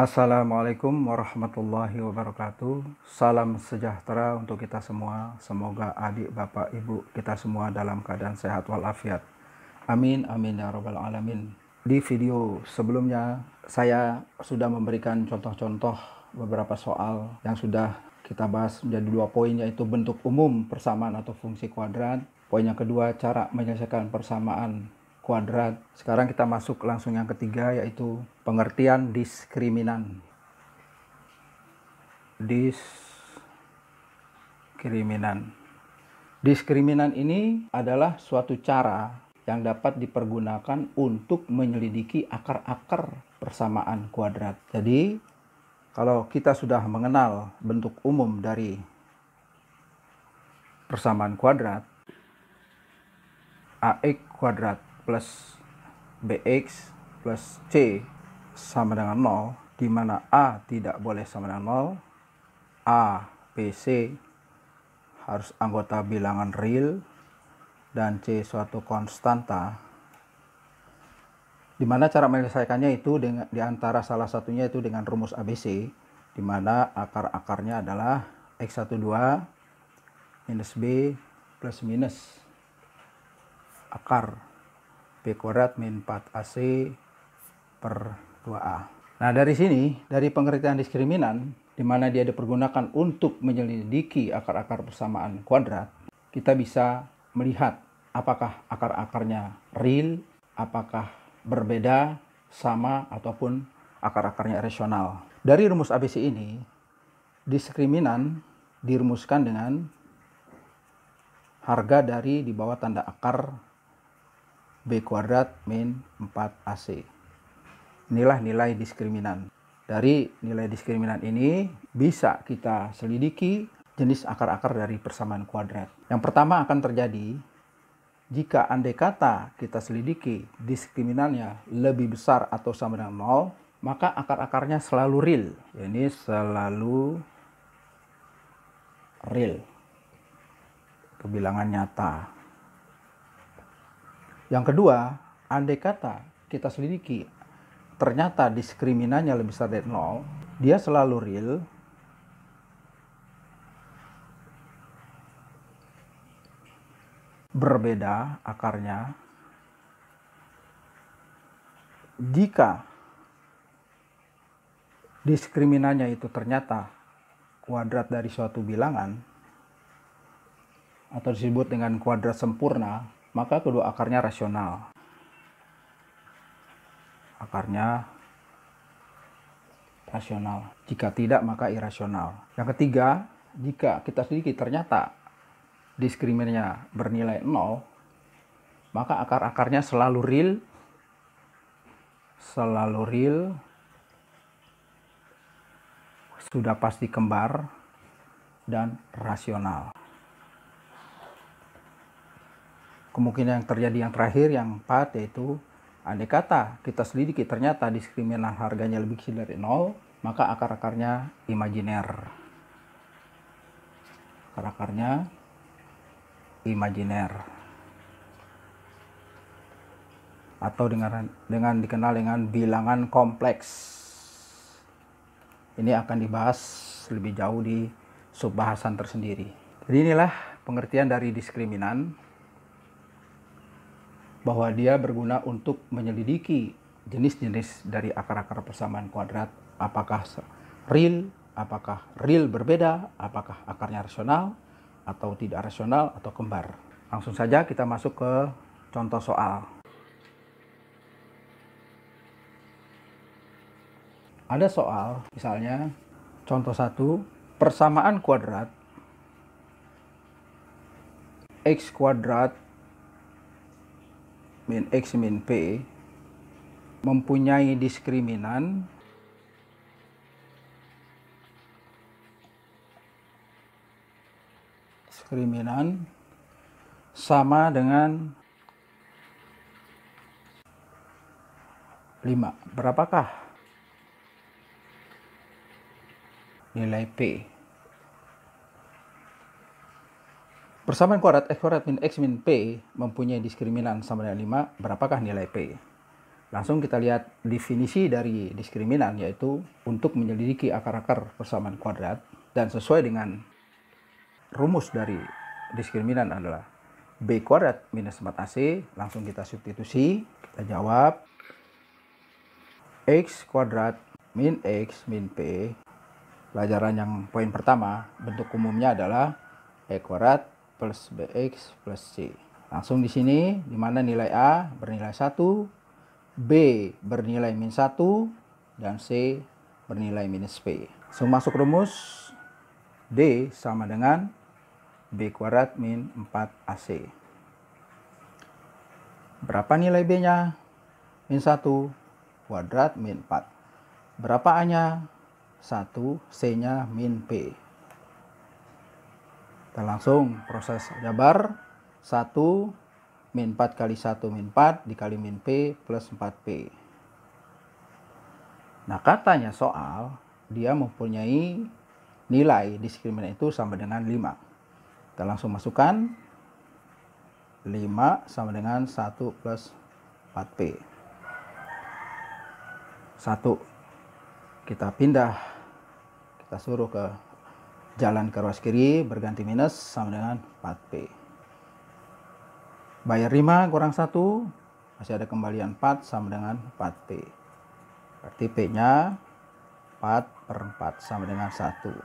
Assalamualaikum warahmatullahi wabarakatuh. Salam sejahtera untuk kita semua. Semoga adik, bapak, ibu kita semua dalam keadaan sehat walafiat. Amin, amin ya rabbal alamin. Di video sebelumnya saya sudah memberikan contoh-contoh beberapa soal yang sudah kita bahas menjadi 2 poin, yaitu bentuk umum persamaan atau fungsi kuadrat. Poin yang kedua, cara menyelesaikan persamaan kuadrat. Sekarang kita masuk langsung yang ketiga, yaitu pengertian diskriminan. Diskriminan ini adalah suatu cara yang dapat dipergunakan untuk menyelidiki akar-akar persamaan kuadrat. Jadi, kalau kita sudah mengenal bentuk umum dari persamaan kuadrat, AX kuadrat plus BX plus C sama dengan 0, di mana A tidak boleh sama dengan 0, A, B, C harus anggota bilangan real, dan C suatu konstanta. Di mana cara menyelesaikannya itu di antara salah satunya itu dengan rumus ABC, di mana akar-akarnya adalah X12 minus B plus minus akar B kuadrat min 4AC per 2A. Nah, dari sini, dari pengertian diskriminan, di mana dia dipergunakan untuk menyelidiki akar-akar persamaan kuadrat, kita bisa melihat apakah akar-akarnya real, apakah berbeda, sama, ataupun akar-akarnya rasional. Dari rumus ABC ini, diskriminan dirumuskan dengan harga dari di bawah tanda akar B kuadrat min 4AC. Inilah nilai diskriminan. Dari nilai diskriminan ini bisa kita selidiki jenis akar-akar dari persamaan kuadrat. Yang pertama akan terjadi jika andai kata kita selidiki diskriminannya lebih besar atau sama dengan 0, maka akar-akarnya selalu real. Ini selalu real. Kebilangan nyata. Yang kedua, andai kata kita selidiki ternyata diskriminannya lebih besar dari 0, dia selalu real berbeda akarnya jika diskriminannya itu ternyata kuadrat dari suatu bilangan atau disebut dengan kuadrat sempurna, maka kedua akarnya rasional. Akarnya rasional. Jika tidak, maka irasional. Yang ketiga, jika kita selidiki ternyata diskriminannya bernilai 0, maka akar-akarnya selalu real, sudah pasti kembar, dan rasional. Kemungkinan yang terjadi yang terakhir, yang 4, yaitu andai kata kita selidiki ternyata diskriminan harganya lebih kecil dari 0, maka akar-akarnya imajiner. Akar-akarnya imajiner. Atau dengan dikenal dengan bilangan kompleks. Ini akan dibahas lebih jauh di subbahasan tersendiri. Jadi inilah pengertian dari diskriminan, bahwa dia berguna untuk menyelidiki jenis-jenis dari akar-akar persamaan kuadrat, apakah real berbeda, apakah akarnya rasional atau tidak rasional atau kembar. Langsung saja kita masuk ke contoh soal. Ada soal, misalnya contoh 1, persamaan kuadrat X kuadrat min X min P mempunyai diskriminan sama dengan 5. Berapakah nilai P? Persamaan kuadrat X kuadrat min X min P mempunyai diskriminan sama dengan 5. Berapakah nilai P? Langsung kita lihat definisi dari diskriminan, yaitu untuk menyelidiki akar-akar persamaan kuadrat dan sesuai dengan rumus dari diskriminan adalah B kuadrat minus 4AC. Langsung kita substitusi, kita jawab X kuadrat min X min P. Pelajaran yang poin pertama, bentuk umumnya adalah E kuadrat plus BX plus C. Langsung di sini, di mana nilai A bernilai 1, B bernilai min 1, dan C bernilai minus P. Langsung masuk rumus, D sama dengan B kuadrat min 4AC. Berapa nilai B-nya? Min 1, kuadrat min 4. Berapa A-nya? 1, C-nya min P. Kita langsung proses jabar. 1 min 4 kali 1 min 4 dikali min P plus 4P. Nah, katanya soal dia mempunyai nilai diskriminan itu sama dengan 5. Kita langsung masukkan 5 sama dengan 1 plus 4P. 1 kita pindah, kita suruh ke jalan ke ruas kiri, berganti minus sama dengan 4P. Bayar 5 kurang 1, masih ada kembalian 4 sama dengan 4P. Berarti P-nya 4 per 4 sama dengan 1.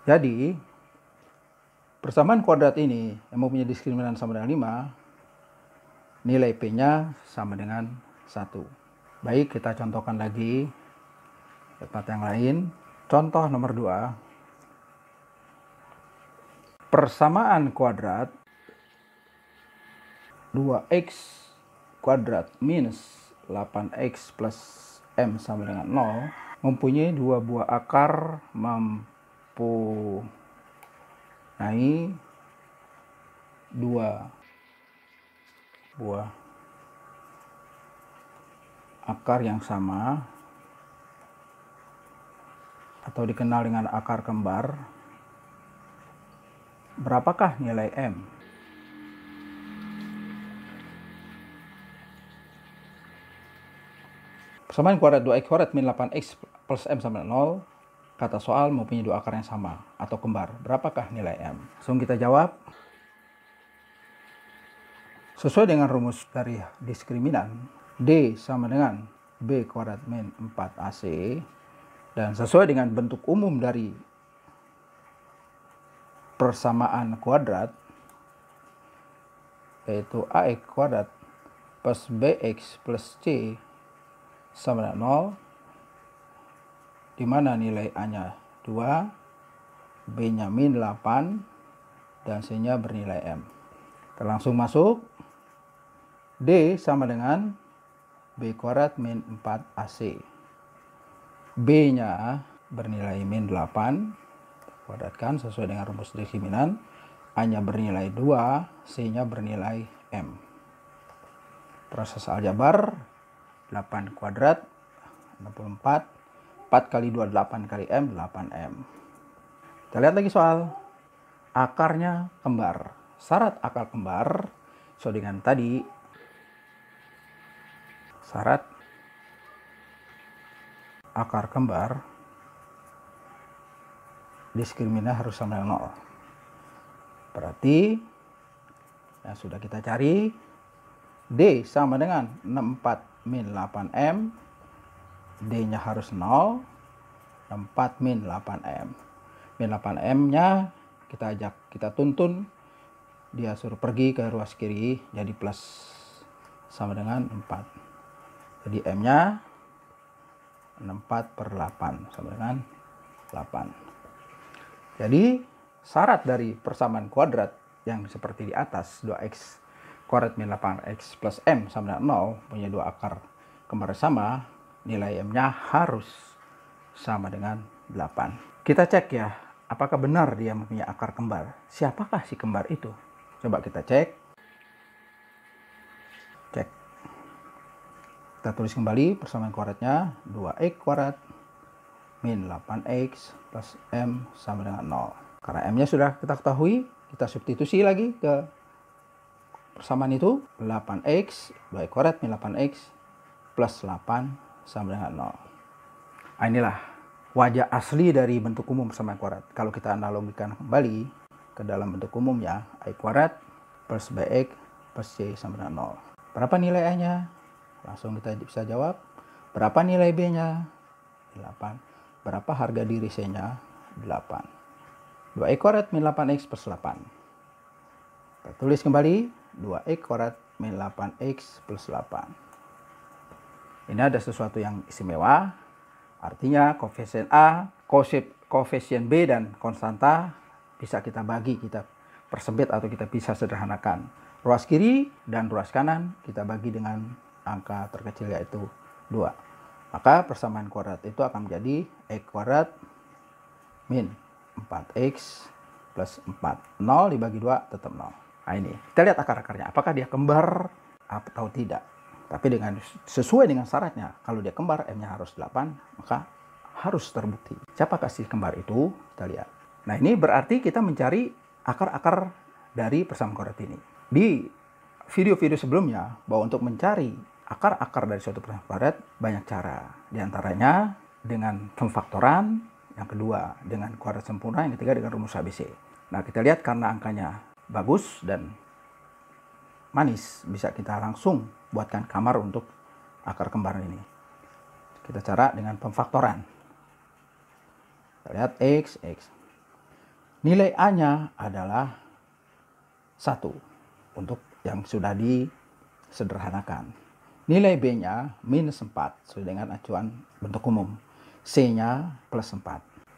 Jadi, persamaan kuadrat ini yang mempunyai diskriminan sama dengan 5, nilai P-nya sama dengan 1. Baik, kita contohkan lagi tempat yang lain. Contoh nomor 2. Persamaan kuadrat 2x kuadrat minus 8x plus m sama dengan 0 mempunyai dua buah akar mempunyai dua buah akar yang sama atau dikenal dengan akar kembar. Berapakah nilai m? Persamaan kuadrat 2x kuadrat min 8x plus m sama dengan 0. Kata soal mempunyai dua akar yang sama atau kembar. Berapakah nilai m? Langsung kita jawab. Sesuai dengan rumus dari diskriminan, D sama dengan B kuadrat min 4AC. Dan sesuai dengan bentuk umum dari persamaan kuadrat, yaitu AX kuadrat plus BX plus C sama dengan 0, di mana nilai A-nya 2, B-nya min 8, dan C-nya bernilai M. Kita langsung masuk. D sama dengan B kuadrat min 4AC. B-nya bernilai min 8, kuadratkan sesuai dengan rumus diskriminan. A-nya bernilai 2, C-nya bernilai M. Proses aljabar, 8 kuadrat 64, 4 kali 2 8 kali M 8M. Kita lihat lagi soal. Akarnya kembar. Syarat akar kembar sesuai dengan tadi. Syarat akar kembar diskriminan harus sama dengan 0. Berarti yang sudah kita cari, D sama dengan 64 min 8M, D-nya harus 0, 64 min 8M. Min 8M-nya kita tuntun, dia suruh pergi ke ruas kiri, jadi plus sama dengan 4. Jadi M-nya 64 per 8 sama dengan 8. Jadi syarat dari persamaan kuadrat yang seperti di atas, 2x kuadrat min 8x plus m sama dengan 0, punya dua akar kembar sama, nilai m-nya harus sama dengan 8. Kita cek ya, apakah benar dia mempunyai akar kembar. Siapakah si kembar itu? Coba kita cek. Cek. Kita tulis kembali persamaan kuadratnya, 2x kuadrat min 8x plus m sama dengan 0. Karena m-nya sudah kita ketahui, kita substitusi lagi ke persamaan itu 8x, 2x kuadrat min 8x plus 8 sama dengan 0. Nah, inilah wajah asli dari bentuk umum persamaan kuadrat. Kalau kita analogikan kembali ke dalam bentuk umumnya, I kuadrat plus bx plus c sama dengan 0. Berapa nilai a-nya? Langsung kita bisa jawab. Berapa nilai b-nya? 8. Berapa harga diri c-nya? 8. 2x kuadrat min 8x plus 8. Kita tulis kembali 2x kuadrat min 8x plus 8. Ini ada sesuatu yang istimewa, artinya koefisien A, koefisien B, dan konstanta bisa kita bagi, kita persempit atau kita bisa sederhanakan. Ruas kiri dan ruas kanan kita bagi dengan angka terkecil yaitu 2. Maka persamaan kuadrat itu akan menjadi x kuadrat min 4x plus 4. 0 dibagi 2 tetap 0. Nah ini, kita lihat akar-akarnya. Apakah dia kembar atau tidak. Tapi sesuai dengan syaratnya, kalau dia kembar, M-nya harus 8, maka harus terbukti. Siapakah si kembar itu? Kita lihat. Nah, ini berarti kita mencari akar-akar dari persamaan kuadrat ini. Di video-video sebelumnya, bahwa untuk mencari akar-akar dari suatu persamaan kuadrat, banyak cara. Di antaranya dengan pemfaktoran, yang kedua dengan kuadrat sempurna, yang ketiga dengan rumus ABC. Nah, kita lihat karena angkanya bagus dan manis, bisa kita langsung buatkan kamar untuk akar kembar ini. Kita cara dengan pemfaktoran. Kita lihat x. Nilai A-nya adalah 1 untuk yang sudah disederhanakan. Nilai B-nya minus 4 sesuai dengan acuan bentuk umum. C-nya plus 4.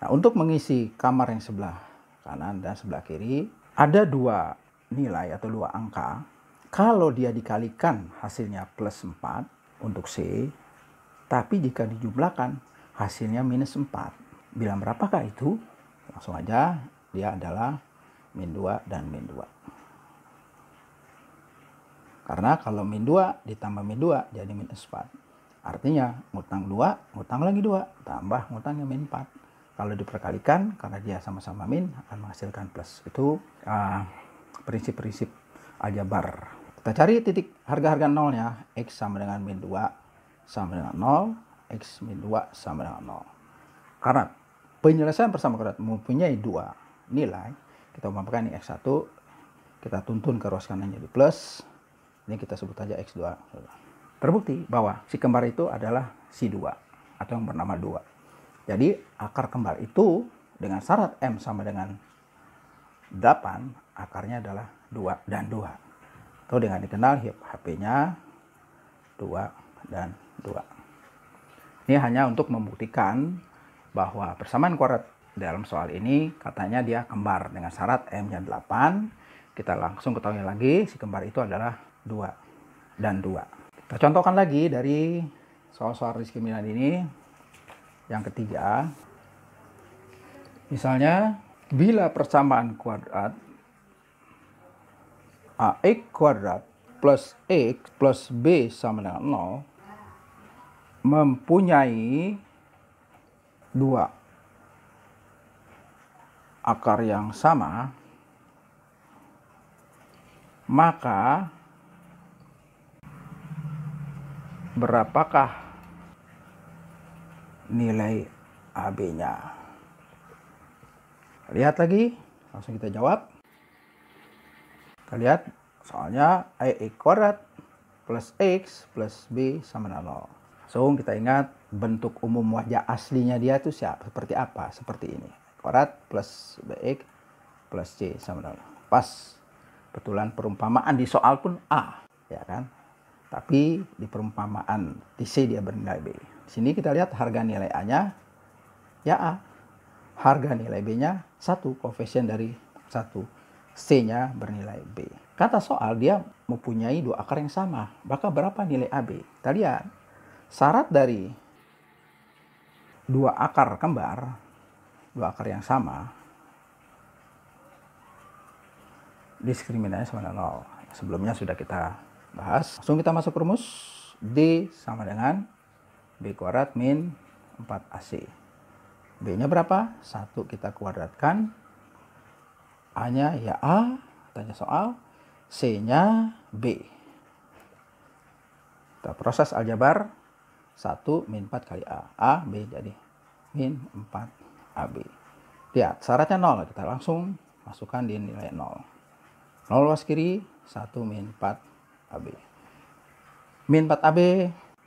Nah, untuk mengisi kamar yang sebelah kanan dan sebelah kiri, ada 2 nilai atau 2 angka. Kalau dia dikalikan hasilnya plus 4 untuk C, tapi jika dijumlahkan hasilnya minus 4. Bilang berapakah itu? Langsung aja, dia adalah min 2 dan min 2. Karena kalau min 2 ditambah min 2 jadi minus 4. Artinya ngutang 2, ngutang lagi 2, tambah ngutangnya min 4. Kalau diperkalikan, karena dia sama-sama min, akan menghasilkan plus. Itu prinsip-prinsip aljabar. Kita cari titik harga-harga nolnya. X sama dengan min 2 sama dengan 0. X min 2 sama dengan 0. Karena penyelesaian persamaan kuadrat mempunyai 2 nilai, kita umpamakan ini X1, kita tuntun ke ruas kanan jadi plus. Ini kita sebut saja X2. Terbukti bahwa si kembar itu adalah si 2 atau yang bernama 2. Jadi akar kembar itu dengan syarat M sama dengan 8, akarnya adalah 2 dan 2. Atau dengan dikenal HP-nya 2 dan 2. Ini hanya untuk membuktikan bahwa persamaan kuadrat dalam soal ini katanya dia kembar dengan syarat M-nya 8. Kita langsung ketahui lagi si kembar itu adalah 2 dan 2. Kita contohkan lagi dari soal-soal diskriminant ini. Yang ketiga, misalnya bila persamaan kuadrat ax kuadrat plus x plus b sama dengan 0 mempunyai 2 akar yang sama, maka berapakah nilai AB-nya? Lihat lagi, langsung kita jawab. Kita lihat soalnya ax kuadrat plus x plus b sama dengan 0. Langsung kita ingat bentuk umum wajah aslinya dia itu seperti apa? Seperti ini. Kuadrat plus bx plus c sama dengan 0. Pas. Betulan perumpamaan di soal pun A, ya kan? Tapi di perumpamaan di C dia bernilai B. Di sini kita lihat harga nilai A-nya ya A. Harga nilai B-nya 1, koefisien dari 1. C-nya bernilai B. Kata soal dia mempunyai 2 akar yang sama. Maka berapa nilai AB? Kita lihat. Syarat dari 2 akar kembar, 2 akar yang sama, diskriminannya sama dengan 0. Sebelumnya sudah kita bahas. Langsung kita masuk rumus. D sama dengan B kuadrat min 4AC. B-nya berapa? 1 kita kuadratkan. A-nya ya A, tanya soal. C-nya B. Kita proses aljabar 1 min 4 kali A. A, B jadi min 4 AB. Lihat, syaratnya 0. Kita langsung masukkan di nilai 0. 0 luas kiri, 1 min 4 AB. Min 4 AB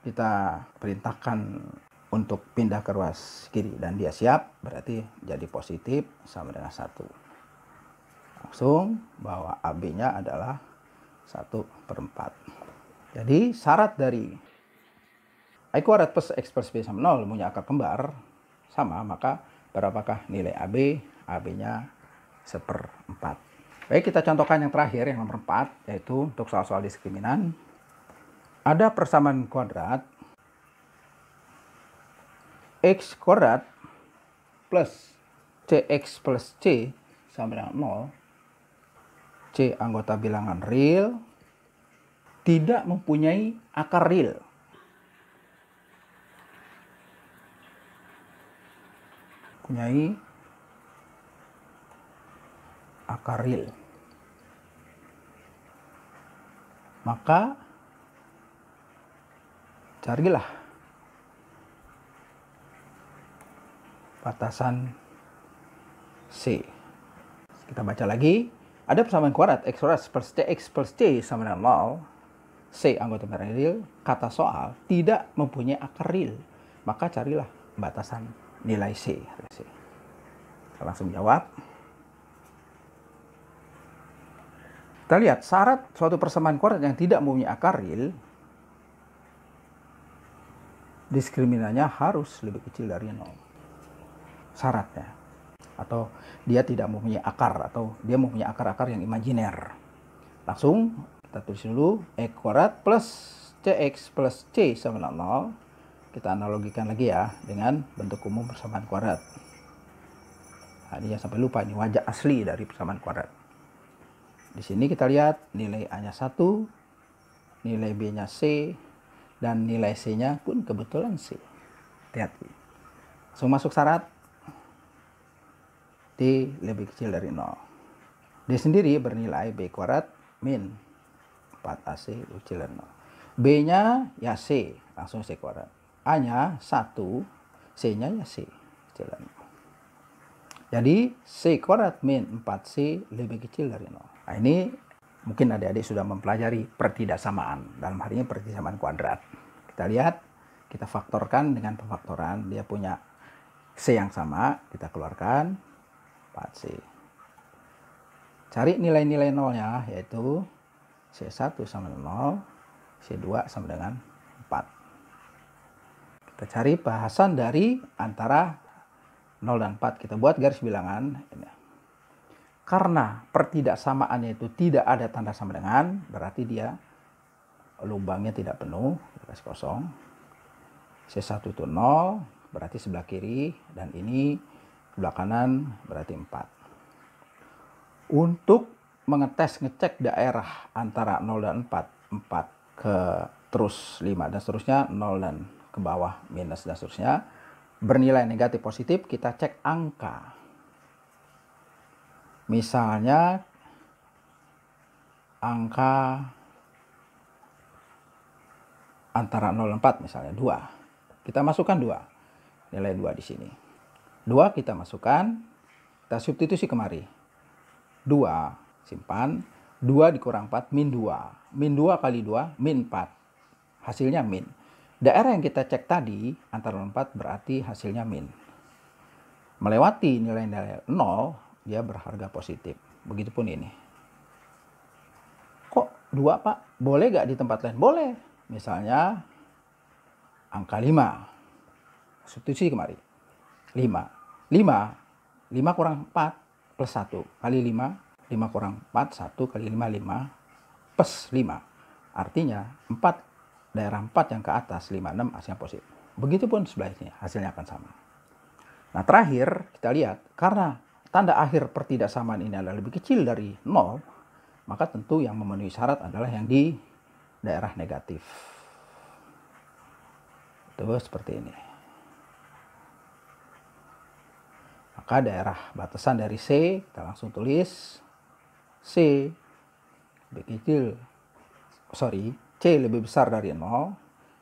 kita perintahkan untuk pindah ke ruas kiri. Dan dia siap, berarti jadi positif sama dengan 1. Langsung bahwa AB-nya adalah 1/4. Jadi syarat dari I kuadrat plus X plus B sama 0 punya akar kembar sama, maka berapakah nilai AB? AB-nya 1/4. Baik, kita contohkan yang terakhir, yang nomor 4, yaitu untuk soal-soal diskriminan. Ada persamaan kuadrat X kuadrat plus CX plus C sama dengan 0. C anggota bilangan real tidak mempunyai akar real. Mempunyai akar real. Maka carilah batasan C. Kita baca lagi. Ada persamaan kuadrat X kuadrat plus CX plus C sama dengan 0. C anggota bilangan real, kata soal tidak mempunyai akar real. Maka carilah batasan nilai C. Kita langsung jawab. Kita lihat syarat suatu persamaan kuadrat yang tidak mempunyai akar real, diskriminannya harus lebih kecil dari 0. Syaratnya. Atau dia tidak mempunyai akar, atau dia mempunyai akar-akar yang imajiner. Langsung kita tulis dulu X kuadrat plus CX plus C sama dengan 0. Kita analogikan lagi ya dengan bentuk umum persamaan kuadrat. Nah, ini jangan sampai lupa, ini wajah asli dari persamaan kuadrat. Di sini kita lihat nilai A-nya 1, nilai B-nya C, dan nilai C-nya pun kebetulan C. Hati-hati. Langsung masuk syarat. D lebih kecil dari 0. D sendiri bernilai B kuadrat min 4AC lebih kecil dari 0. B-nya ya C, langsung C kuadrat. A-nya 1, C-nya ya C kecil dari 0. Jadi C kuadrat min 4C lebih kecil dari 0. Nah, ini mungkin adik-adik sudah mempelajari pertidaksamaan. Dalam hal ini pertidaksamaan kuadrat. Kita lihat, kita faktorkan dengan pemfaktoran. Dia punya C yang sama, kita keluarkan 4C. Cari nilai-nilai nolnya, yaitu C1 sama dengan 0, C2 sama dengan 4. Kita cari bahasan dari antara 0 dan 4. Kita buat garis bilangan. Karena pertidaksamaannya itu tidak ada tanda sama dengan, berarti dia lubangnya tidak penuh. Kita kasih kosong. C1 itu 0, berarti sebelah kiri. Dan ini sebelah kanan, berarti 4. Untuk ngecek daerah antara 0 dan 4. 4 ke terus 5 dan seterusnya. 0 dan ke bawah minus dan seterusnya. Bernilai negatif positif, kita cek angka. Misalnya angka antara 0 dan 4 misalnya 2. Kita masukkan 2. Nilai 2 di sini. 2 kita masukkan, kita substitusi kemari. 2 simpan, 2 dikurang 4 min 2. Min 2 kali 2 min 4. Hasilnya min. Daerah yang kita cek tadi antara 0 dan 4 berarti hasilnya min. Melewati nilai-nilai 0, dia berharga positif. Begitupun ini. Kok 2 Pak? Boleh gak di tempat lain? Boleh. Misalnya angka 5. Substitusi kemari. 5. 5 kurang 4 plus 1. Kali 5. 5 kurang 4. 1 kali 5. 5 plus 5. Artinya 4. Daerah 4 yang ke atas. 5, 6 hasilnya positif. Begitupun sebelahnya. Hasilnya akan sama. Nah terakhir kita lihat. Karena tanda akhir pertidaksamaan ini adalah lebih kecil dari 0, maka tentu yang memenuhi syarat adalah yang di daerah negatif. Itu seperti ini. Maka daerah batasan dari C, kita langsung tulis C lebih kecil, C lebih besar dari 0,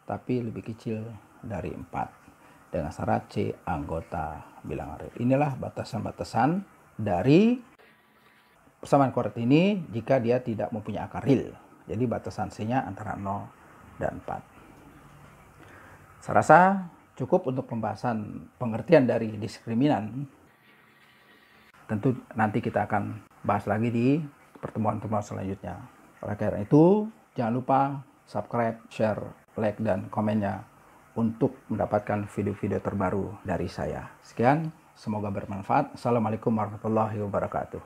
tapi lebih kecil dari 4. Dengan syarat C anggota bilangan real. Inilah batasan-batasan dari persamaan koordinat ini jika dia tidak mempunyai akar real. Jadi batasan C-nya antara 0 dan 4. Saya rasa cukup untuk pembahasan pengertian dari diskriminan. Tentu nanti kita akan bahas lagi di pertemuan-pertemuan selanjutnya. Oleh karena itu, jangan lupa subscribe, share, like, dan komennya untuk mendapatkan video-video terbaru dari saya. Sekian, semoga bermanfaat. Assalamualaikum warahmatullahi wabarakatuh.